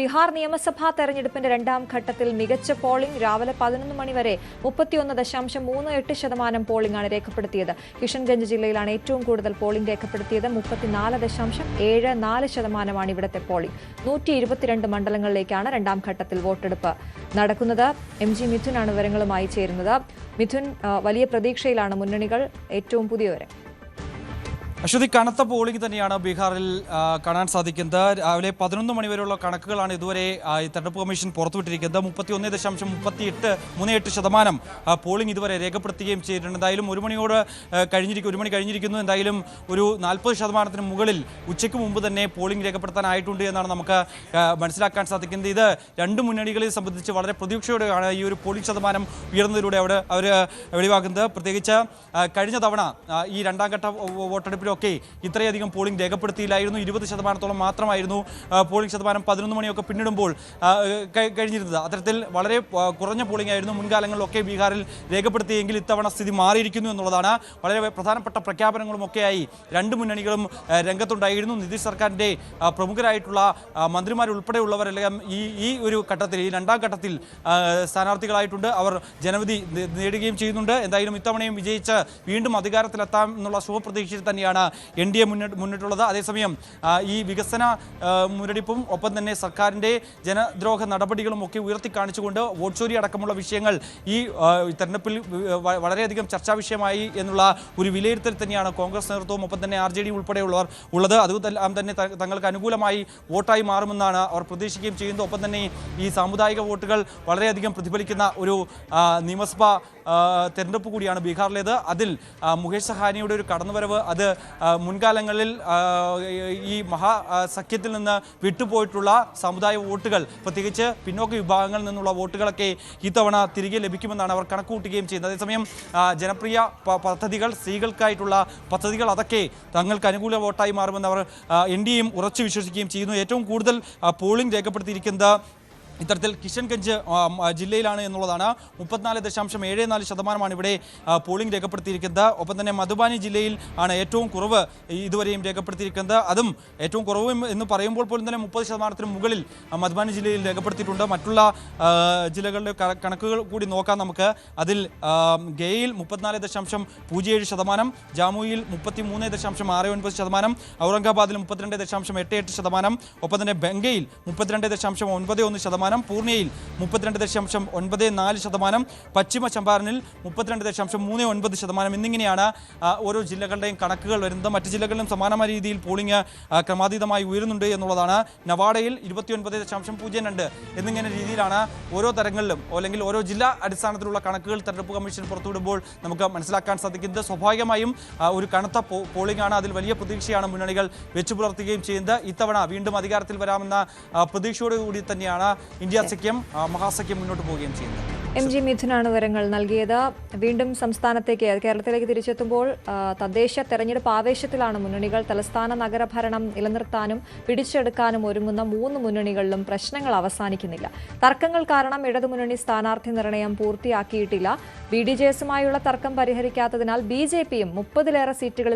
ബീഹാർ നിയമസഭാ തെരഞ്ഞെടുപ്പിന്റെ രണ്ടാം ഘട്ടത്തിൽ മികച്ച പോളിംഗ്. രാവിലെ 11 മണി വരെ 31.38% പോളിംഗാണ് രേഖപ്പെടുത്തിയത്. കിഷൻഗഞ്ച് ജില്ലയിലാണ് ഏറ്റവും കൂടുതൽ പോളിംഗ് രേഖപ്പെടുത്തിയത്. 34.74% ഇവിടുത്തെ പോളിംഗ്. 122 മണ്ഡലങ്ങളിലേക്കാണ് രണ്ടാം ഘട്ടത്തിൽ വോട്ടെടുപ്പ് നടക്കുന്നത്. MG മിഥുനാണ് വിവരങ്ങളുമായി ചേരുന്നത്. മിഥുൻ, വലിയ പ്രതീക്ഷയിലാണ് മുന്നണികൾ. ഏറ്റവും പുതിയ വിവരം. അശ്വതി, കനത്ത പോളിംഗ് തന്നെയാണ് ബീഹാറിൽ കാണാൻ സാധിക്കുന്നത്. രാവിലെ 11 മണിവരെയുള്ള കണക്കുകളാണ് ഇതുവരെ തെരഞ്ഞെടുപ്പ് കമ്മീഷൻ പുറത്തുവിട്ടിരിക്കുന്നത്. 31.38% പോളിംഗ് ഇതുവരെ രേഖപ്പെടുത്തുകയും ചെയ്തിട്ടുണ്ട്. എന്തായാലും 1 മണി കഴിഞ്ഞിരിക്കുന്നു. എന്തായാലും ഒരു 40% മുകളിൽ ഉച്ചയ്ക്ക് മുമ്പ് തന്നെ പോളിംഗ് രേഖപ്പെടുത്താനായിട്ടുണ്ട് എന്നാണ് നമുക്ക് മനസ്സിലാക്കാൻ സാധിക്കുന്നത്. ഇത് രണ്ട് മുന്നണികളെ സംബന്ധിച്ച് വളരെ പ്രതീക്ഷയോടെയാണ് ഈ ഒരു പോളിംഗ് ശതമാനം ഉയർന്നതിലൂടെ അവർ വെളിവാക്കുന്നത്. പ്രത്യേകിച്ച് കഴിഞ്ഞ തവണ ഈ രണ്ടാം ഘട്ട വോട്ടെടുപ്പിൽ ഇത്രയധികം പോളിംഗ് രേഖപ്പെടുത്തിയില്ലായിരുന്നു. 20% മാത്രമായിരുന്നു പോളിംഗ് ശതമാനം 11 മണിയൊക്കെ പിന്നിടുമ്പോൾ കഴിഞ്ഞിരുന്നത്. അത്തരത്തിൽ വളരെ കുറഞ്ഞ പോളിംഗ് ആയിരുന്നു മുൻകാലങ്ങളിലൊക്കെ ബീഹാറിൽ രേഖപ്പെടുത്തിയെങ്കിൽ ഇത്തവണ സ്ഥിതി മാറിയിരിക്കുന്നു എന്നുള്ളതാണ്. വളരെ പ്രധാനപ്പെട്ട പ്രഖ്യാപനങ്ങളും ഒക്കെയായി രണ്ട് മുന്നണികളും രംഗത്തുണ്ടായിരുന്നു. നിതീഷ് സർക്കാരിൻ്റെ പ്രമുഖരായിട്ടുള്ള മന്ത്രിമാരുൾപ്പെടെയുള്ളവരെല്ലാം ഈ ഒരു ഘട്ടത്തിൽ, ഈ രണ്ടാം ഘട്ടത്തിൽ സ്ഥാനാർത്ഥികളായിട്ടുണ്ട്. അവർ ജനവിധി നേടുകയും ചെയ്യുന്നുണ്ട്. എന്തായാലും ഇത്തവണയും വിജയിച്ച് വീണ്ടും അധികാരത്തിലെത്താം എന്നുള്ള ശുഭപ്രതീക്ഷയിൽ തന്നെയാണ് NDA മുന്നിട്ടുള്ളത്. അതേസമയം ഈ വികസന മുരടിപ്പും ഒപ്പം തന്നെ സർക്കാരിൻ്റെ ജനദ്രോഹ നടപടികളും ഒക്കെ ഉയർത്തിക്കാണിച്ചുകൊണ്ട് വോട്ട് ചോരി അടക്കമുള്ള വിഷയങ്ങൾ ഈ തെരഞ്ഞെടുപ്പിൽ വളരെയധികം ചർച്ചാ വിഷയമായി എന്നുള്ള ഒരു വിലയിരുത്തൽ തന്നെയാണ് കോൺഗ്രസ് നേതൃത്വവും ഒപ്പം തന്നെ RJD ഉൾപ്പെടെയുള്ളവർ ഉള്ളത്. അതുമെല്ലാം തന്നെ തങ്ങൾക്ക് അനുകൂലമായി വോട്ടായി മാറുമെന്നാണ് അവർ പ്രതീക്ഷിക്കുകയും ചെയ്യുന്നത്. ഒപ്പം തന്നെ ഈ സാമുദായിക വോട്ടുകൾ വളരെയധികം പ്രതിഫലിക്കുന്ന ഒരു നിയമസഭാ തെരഞ്ഞെടുപ്പ് കൂടിയാണ് ബീഹാറിലേത്. അതിൽ മുകേഷ് സഹാനിയുടെ ഒരു കടന്നുവരവ് അത് മുൻകാലങ്ങളിൽ ഈ മഹാസഖ്യത്തിൽ നിന്ന് വിട്ടുപോയിട്ടുള്ള സമുദായ വോട്ടുകൾ, പ്രത്യേകിച്ച് പിന്നോക്ക വിഭാഗങ്ങളിൽ നിന്നുള്ള വോട്ടുകളൊക്കെ ഇത്തവണ തിരികെ ലഭിക്കുമെന്നാണ് അവർ കണക്കുകൂട്ടുകയും ചെയ്യുന്നത്. അതേസമയം ജനപ്രിയ പദ്ധതികൾ, സ്ത്രീകൾക്കായിട്ടുള്ള പദ്ധതികൾ, അതൊക്കെ തങ്ങൾക്ക് അനുകൂല വോട്ടായി മാറുമെന്ന് അവർ NDAയും ഉറച്ചു വിശ്വസിക്കുകയും ചെയ്യുന്നു. ഏറ്റവും കൂടുതൽ പോളിംഗ് രേഖപ്പെടുത്തിയിരിക്കുന്നത് ഇത്തരത്തിൽ കിഷൻഗഞ്ച് ജില്ലയിലാണ് എന്നുള്ളതാണ്. 34.74% ഇവിടെ പോളിംഗ് രേഖപ്പെടുത്തിയിരിക്കുന്നത്. ഒപ്പം തന്നെ മധുബാനി ജില്ലയിൽ ആണ് ഏറ്റവും കുറവ് ഇതുവരെയും രേഖപ്പെടുത്തിയിരിക്കുന്നത്. അതും ഏറ്റവും കുറവ് എന്ന് പറയുമ്പോൾ പോലും തന്നെ 30% മുകളിൽ മധുബാനി ജില്ലയിൽ രേഖപ്പെടുത്തിയിട്ടുണ്ട്. മറ്റുള്ള ജില്ലകളുടെ കണക്കുകൾ കൂടി നോക്കാം നമുക്ക്. അതിൽ ഗയയിൽ 34.07%, ജാമുയിൽ 33.69%, ഔറംഗാബാദിൽ 32.88%, ഒപ്പം തന്നെ ബംഗയിൽ 32.91%, പൂർണിയയിൽ 32.94%, പശ്ചിമ ചമ്പാരനിൽ 32.39% എന്നിങ്ങനെയാണ് ഓരോ ജില്ലകളുടെയും കണക്കുകൾ വരുന്നത്. മറ്റ് ജില്ലകളിലും സമാനമായ രീതിയിൽ പോളിംഗ് ക്രമാതീതമായി ഉയരുന്നുണ്ട് എന്നുള്ളതാണ്. നവാഡയിൽ 29.02 എന്നിങ്ങനെ രീതിയിലാണ് ഓരോ തരങ്ങളിലും അല്ലെങ്കിൽ ഓരോ ജില്ലാ അടിസ്ഥാനത്തിലുള്ള കണക്കുകൾ തെരഞ്ഞെടുപ്പ് കമ്മീഷൻ പുറത്തുവിടുമ്പോൾ നമുക്ക് മനസ്സിലാക്കാൻ സാധിക്കുന്നത്. സ്വാഭാവികമായും ഒരു കനത്ത പോളിംഗ് ആണ്. അതിൽ വലിയ പ്രതീക്ഷയാണ് മുന്നണികൾ വെച്ചു പുലർത്തുകയും ചെയ്യുന്നത്. ഇത്തവണ വീണ്ടും അധികാരത്തിൽ വരാമെന്ന പ്രതീക്ഷയോടുകൂടി തന്നെയാണ് ഇന്ത്യ സഖ്യം, മഹാസഖ്യം മുന്നോട്ട് പോവുകയും ചെയ്യുന്നത്. MG മിഥുനാണ് വിവരങ്ങൾ നൽകിയത്. വീണ്ടും കേരളത്തിലേക്ക് തിരിച്ചെത്തുമ്പോൾ തദ്ദേശ തെരഞ്ഞെടുപ്പ് ആവേശത്തിലാണ് മുന്നണികൾ. തലസ്ഥാന നഗരഭരണം നിലനിർത്താനും പിടിച്ചെടുക്കാനും ഒരുങ്ങുന്ന 3 മുന്നണികളിലും പ്രശ്നങ്ങൾ അവസാനിക്കുന്നില്ല. തർക്കങ്ങൾ കാരണം ഇടതുമുന്നണി സ്ഥാനാർത്ഥി നിർണയം പൂർത്തിയാക്കിയിട്ടില്ല. BDJS-യുമായുള്ള തർക്കം പരിഹരിക്കാത്തതിനാൽ BJPയും 30-ലേറെ സീറ്റുകളിൽ